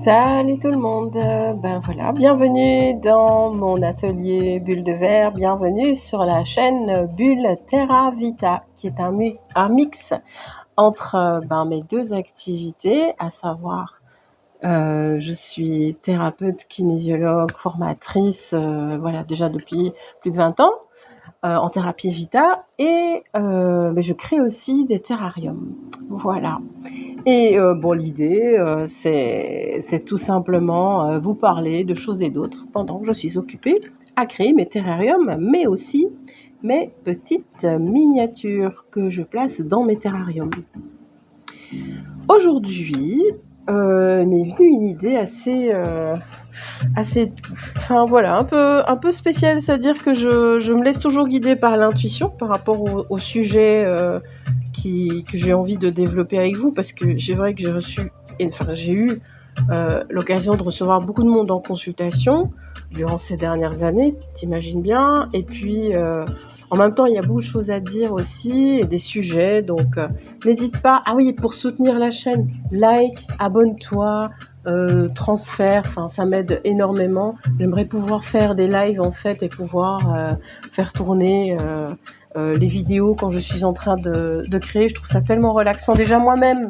Salut tout le monde, ben voilà, bienvenue dans mon atelier Bulle de Verre, bienvenue sur la chaîne Bulle Terra Vita, qui est un mix entre mes deux activités, à savoir je suis thérapeute kinésiologue, formatrice, voilà déjà depuis plus de 20 ans en thérapie Vita et je crée aussi des terrariums, voilà. Et l'idée, c'est tout simplement vous parler de choses et d'autres pendant que je suis occupée à créer mes terrariums, mais aussi mes petites miniatures que je place dans mes terrariums. Aujourd'hui, m'est venue une idée assez, un peu spéciale, c'est-à-dire que je me laisse toujours guider par l'intuition par rapport au sujet que j'ai envie de développer avec vous, parce que j'ai eu l'occasion de recevoir beaucoup de monde en consultation durant ces dernières années, t'imagines bien, et puis en même temps il y a beaucoup de choses à dire aussi et des sujets, donc n'hésite pas. Ah oui, pour soutenir la chaîne, like, abonne-toi, transfert, ça m'aide énormément. J'aimerais pouvoir faire des lives en fait et pouvoir faire tourner les vidéos quand je suis en train de créer. Je trouve ça tellement relaxant. Déjà moi-même,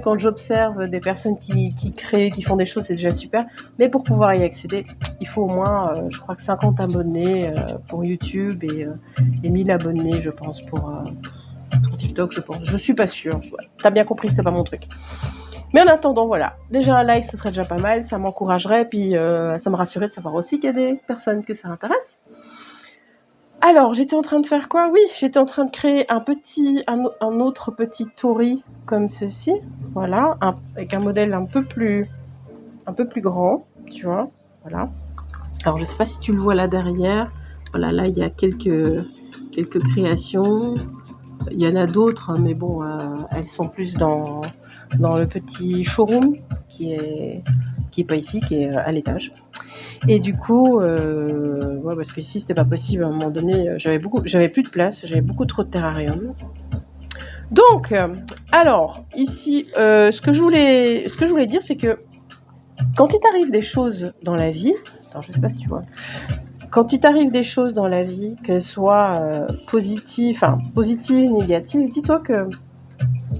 quand j'observe des personnes qui créent, qui font des choses, c'est déjà super. Mais pour pouvoir y accéder, il faut au moins, je crois que 50 abonnés pour YouTube et 1000 abonnés, je pense, pour TikTok, je pense. Je suis pas sûre. Ouais. T'as bien compris que c'est pas mon truc. Mais en attendant, voilà. Déjà un like, ce serait déjà pas mal. Ça m'encouragerait. Puis ça me rassurerait de savoir aussi qu'il y a des personnes que ça intéresse. Alors, j'étais en train de faire quoi? Oui, j'étais en train de créer un autre petit tori comme ceci. Voilà, avec un modèle un peu plus grand, tu vois. Voilà. Alors, je sais pas si tu le vois là derrière. Voilà, là, il y a quelques créations. Il y en a d'autres, mais bon, elles sont plus dans le petit showroom qui est pas ici, qui est à l'étage. Et du coup, parce que ici c'était pas possible. À un moment donné, j'avais plus de place, j'avais beaucoup trop de terrarium. Donc, alors ici, ce que je voulais dire, c'est que quand il t'arrive des choses dans la vie, attends, je sais pas si tu vois, quand il t'arrive des choses dans la vie, qu'elles soient positives, négatives, dis-toi que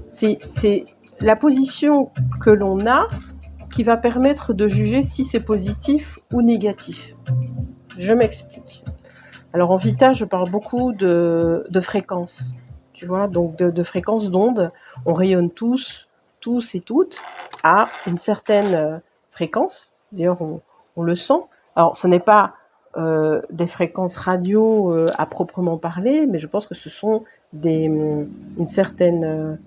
c'est la position que l'on a qui va permettre de juger si c'est positif ou négatif. Je m'explique. Alors en Vita, je parle beaucoup de fréquences, tu vois, donc de fréquences d'ondes. On rayonne tous et toutes, à une certaine fréquence. D'ailleurs, on le sent. Alors, ce n'est pas des fréquences radio à proprement parler, mais je pense que ce sont une certaine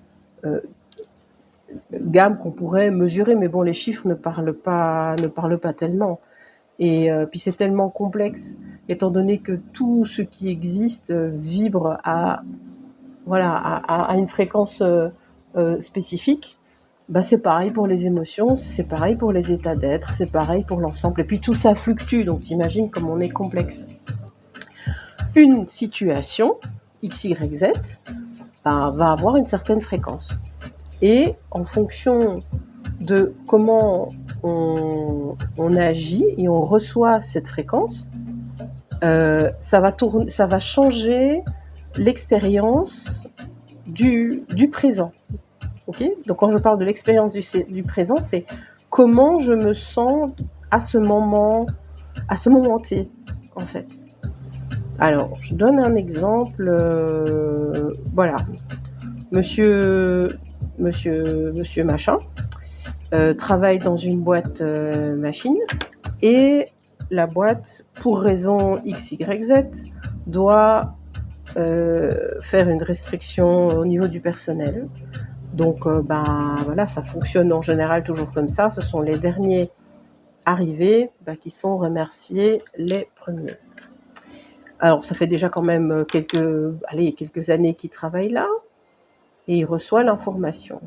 gamme qu'on pourrait mesurer, mais bon, les chiffres ne parlent pas tellement. Et puis c'est tellement complexe, étant donné que tout ce qui existe vibre à une fréquence spécifique. C'est pareil pour les émotions, c'est pareil pour les états d'être, c'est pareil pour l'ensemble. Et puis tout ça fluctue, donc t'imagines comme on est complexe. Une situation, X, Y, Z, va avoir une certaine fréquence. Et en fonction de comment on agit et on reçoit cette fréquence, ça va changer l'expérience du présent. Okay, donc quand je parle de l'expérience du présent, c'est comment je me sens à ce moment T, en fait. Alors, je donne un exemple. Voilà, Monsieur Machin travaille dans une boîte machine, et la boîte, pour raison X, Y, Z, doit faire une restriction au niveau du personnel. Donc, ça fonctionne en général toujours comme ça. Ce sont les derniers arrivés qui sont remerciés les premiers. Alors, ça fait déjà quand même quelques années qu'il travaille là, et il reçoit l'information.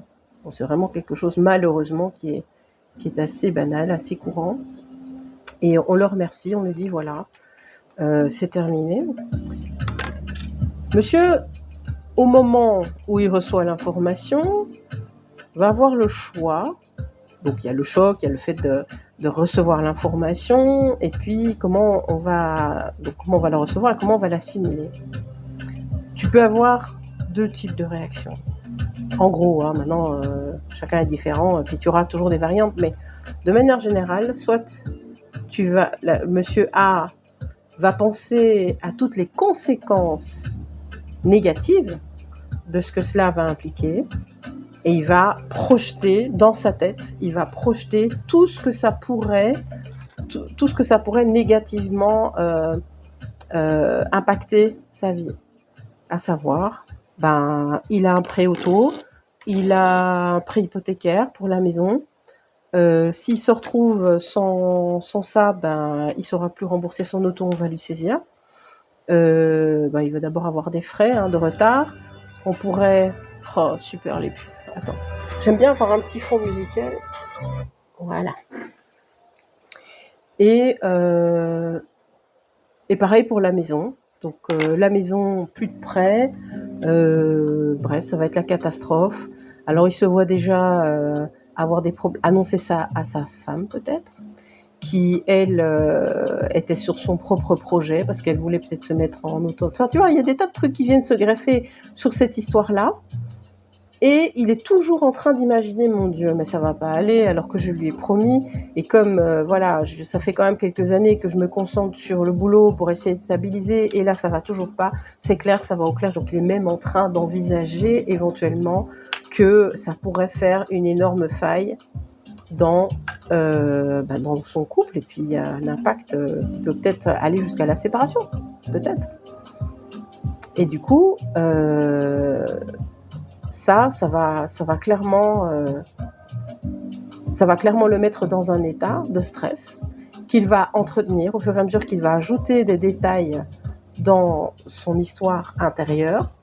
Bon, c'est vraiment quelque chose, malheureusement, qui est assez banal, assez courant. Et on le remercie, on lui dit voilà, c'est terminé. Monsieur, au moment où il reçoit l'information, va avoir le choix Donc il y a le choc, il y a le fait de recevoir l'information, et puis comment on va la recevoir et comment on va l'assimiler. Tu peux avoir 2 types de réactions. En gros, hein, maintenant, chacun est différent, puis tu auras toujours des variantes, mais de manière générale, soit monsieur A va penser à toutes les conséquences négatives de ce que cela va impliquer, et il va projeter dans sa tête, il va projeter tout ce que ça pourrait négativement impacter sa vie. À savoir, il a un prêt auto, il a un prêt hypothécaire pour la maison. S'il se retrouve sans ça, il saura plus rembourser son auto, on va lui saisir. Il va d'abord avoir des frais de retard. On pourrait... Oh, super les pubs. Attends. J'aime bien avoir un petit fond musical. Voilà. Et pareil pour la maison. Donc la maison, plus de prêts. Bref, ça va être la catastrophe. Alors il se voit déjà avoir des problèmes, annoncer ça à sa femme peut-être, qui elle était sur son propre projet parce qu'elle voulait peut-être se mettre en auto. Enfin, tu vois, il y a des tas de trucs qui viennent se greffer sur cette histoire-là. Et il est toujours en train d'imaginer, mon Dieu, mais ça va pas aller, alors que je lui ai promis. Et comme, ça fait quand même quelques années que je me concentre sur le boulot pour essayer de stabiliser, et là, ça va toujours pas. C'est clair que ça va au clash. Donc, il est même en train d'envisager, éventuellement, que ça pourrait faire une énorme faille dans son couple. Et puis, il y a un impact qui peut peut-être aller jusqu'à la séparation. Peut-être. Et du coup... ça va clairement le mettre dans un état de stress qu'il va entretenir au fur et à mesure qu'il va ajouter des détails dans son histoire intérieure,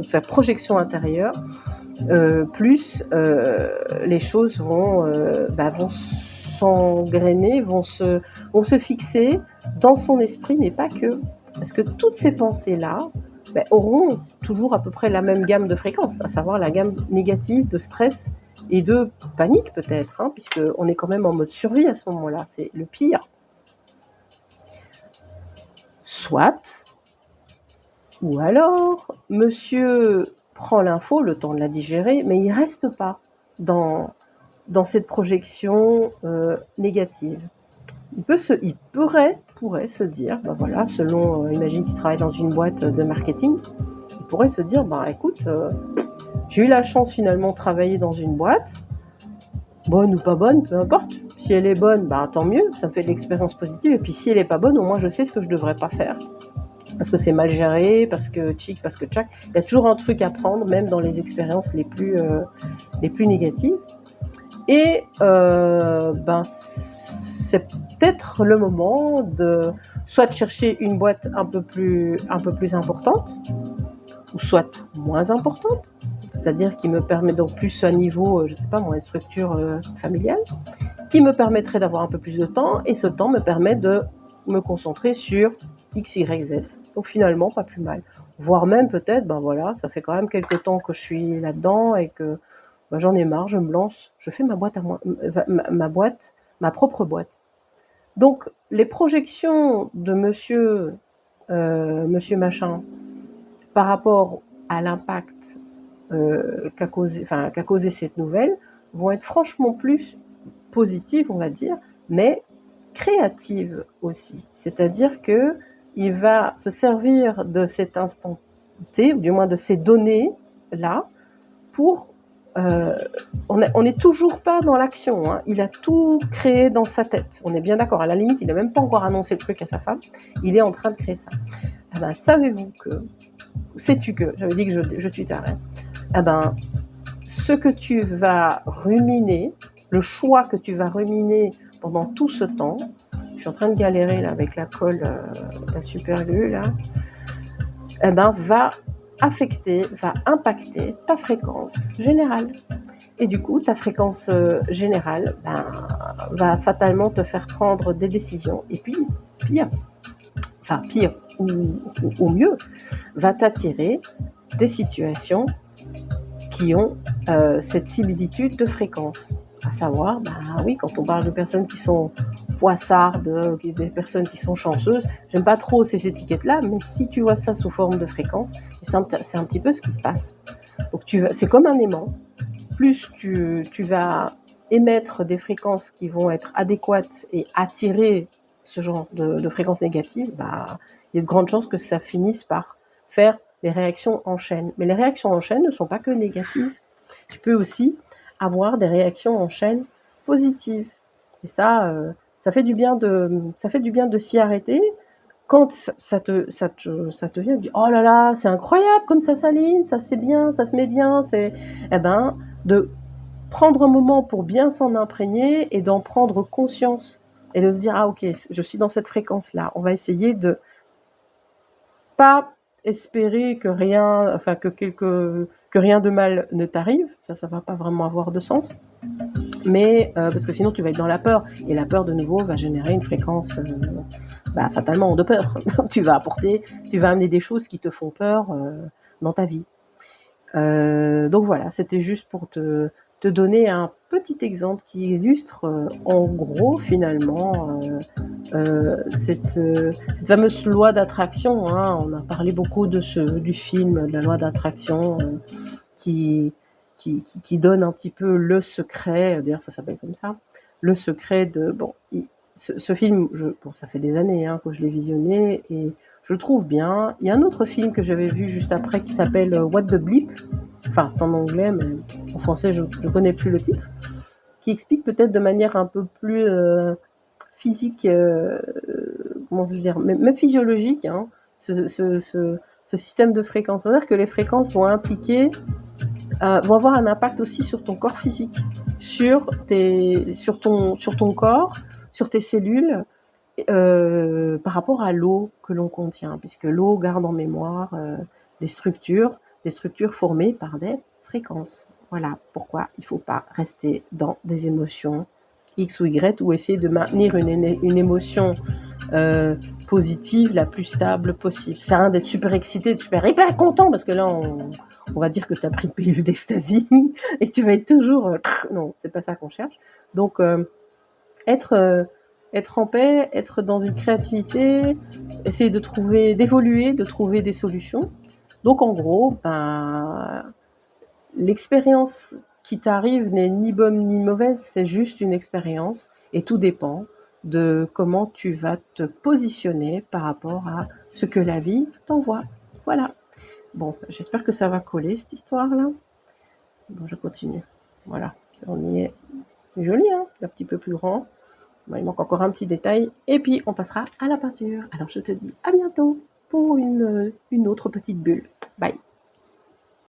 sa projection intérieure, plus les choses vont s'engrainer, vont se fixer dans son esprit, mais pas que. Parce que toutes ces pensées-là, auront toujours à peu près la même gamme de fréquences, à savoir la gamme négative de stress et de panique peut-être, puisqu'on est quand même en mode survie à ce moment-là, c'est le pire. Soit, ou alors, monsieur prend l'info, le temps de la digérer, mais il reste pas dans cette projection négative. Il pourrait se dire, selon, imagine qu'il travaille dans une boîte de marketing, il pourrait se dire, écoute, j'ai eu la chance finalement de travailler dans une boîte, bonne ou pas bonne, peu importe. Si elle est bonne, tant mieux, ça me fait de l'expérience positive, et puis si elle est pas bonne, au moins je sais ce que je devrais pas faire. Parce que c'est mal géré, parce que tchic, parce que tchac. Il y a toujours un truc à prendre, même dans les expériences les plus négatives. Et c'est peut-être le moment de soit chercher une boîte un peu plus importante, ou soit moins importante, c'est-à-dire qui me permet donc plus à niveau, je sais pas moi, une structure familiale, qui me permettrait d'avoir un peu plus de temps, et ce temps me permet de me concentrer sur X, Y, Z. Donc finalement, pas plus mal. Voire même peut-être, ça fait quand même quelques temps que je suis là-dedans et que j'en ai marre, je me lance, je fais ma boîte à moi, ma propre boîte. Donc, les projections de monsieur machin par rapport à l'impact qu'a causé cette nouvelle vont être franchement plus positives, on va dire, mais créatives aussi. C'est-à-dire que il va se servir de cet instant T, ou du moins de ces données-là, pour... on n'est toujours pas dans l'action, il a tout créé dans sa tête, on est bien d'accord, à la limite il n'a même pas encore annoncé le truc à sa femme, il est en train de créer ça. Sais-tu que, j'avais dit que je tutoierais, ce que tu vas ruminer, le choix que tu vas ruminer pendant tout ce temps, je suis en train de galérer là, avec la colle, la super glue là, va impacter ta fréquence générale. Et du coup, ta fréquence générale va fatalement te faire prendre des décisions. Et puis, pire ou mieux, va t'attirer des situations qui ont cette similitude de fréquence. À savoir, bah oui, quand on parle de personnes qui sont poissardes, des personnes qui sont chanceuses, j'aime pas trop ces étiquettes-là, mais si tu vois ça sous forme de fréquence, c'est un petit peu ce qui se passe. Donc c'est comme un aimant. Plus tu vas émettre des fréquences qui vont être adéquates et attirer ce genre de fréquences négatives, bah, il y a de grandes chances que ça finisse par faire des réactions en chaîne. Mais les réactions en chaîne ne sont pas que négatives. Tu peux aussi avoir des réactions en chaîne positives. Et ça fait du bien de s'y arrêter. Quand ça te vient, tu dis oh là là, c'est incroyable comme ça s'aligne, ça c'est bien, ça se met bien, eh ben, de prendre un moment pour bien s'en imprégner et d'en prendre conscience et de se dire ah ok, je suis dans cette fréquence là. On va essayer de pas espérer que rien, enfin que rien de mal ne t'arrive. Ça va pas vraiment avoir de sens. Mais parce que sinon tu vas être dans la peur et la peur de nouveau va générer une fréquence fatalement de peur. tu vas amener des choses qui te font peur dans ta vie. Donc voilà, c'était juste pour te donner un petit exemple qui illustre en gros finalement cette fameuse loi d'attraction. Hein. On a parlé beaucoup du film, de la loi d'attraction qui donne un petit peu le secret, d'ailleurs ça s'appelle comme ça, le secret de... Bon, ce film, ça fait des années que je l'ai visionné et je le trouve bien. Il y a un autre film que j'avais vu juste après qui s'appelle What the Bleep, enfin c'est en anglais mais en français je ne connais plus le titre, qui explique peut-être de manière un peu plus physique, comment je veux dire, même physiologique, hein, ce système de fréquences. C'est-à-dire que les fréquences vont vont avoir un impact aussi sur ton corps physique, sur ton corps, sur tes cellules, par rapport à l'eau que l'on contient, puisque l'eau garde en mémoire des structures formées par des fréquences. Voilà pourquoi il ne faut pas rester dans des émotions X ou Y ou essayer de maintenir une émotion positive, la plus stable possible. Ça sert à rien d'être super excité, hyper content, parce que là, on va dire que tu as pris une pilule d'ecstasy et que tu vas être toujours... non, c'est pas ça qu'on cherche. Donc, être en paix, être dans une créativité, essayer d'évoluer, de trouver des solutions. Donc, en gros, l'expérience qui t'arrive n'est ni bonne ni mauvaise, c'est juste une expérience et tout dépend de comment tu vas te positionner par rapport à ce que la vie t'envoie. Voilà. Bon, j'espère que ça va coller cette histoire-là. Bon, je continue. Voilà, on y est. Joli, hein, un petit peu plus grand. Bon, il manque encore un petit détail. Et puis, on passera à la peinture. Alors, je te dis à bientôt pour une autre petite bulle. Bye.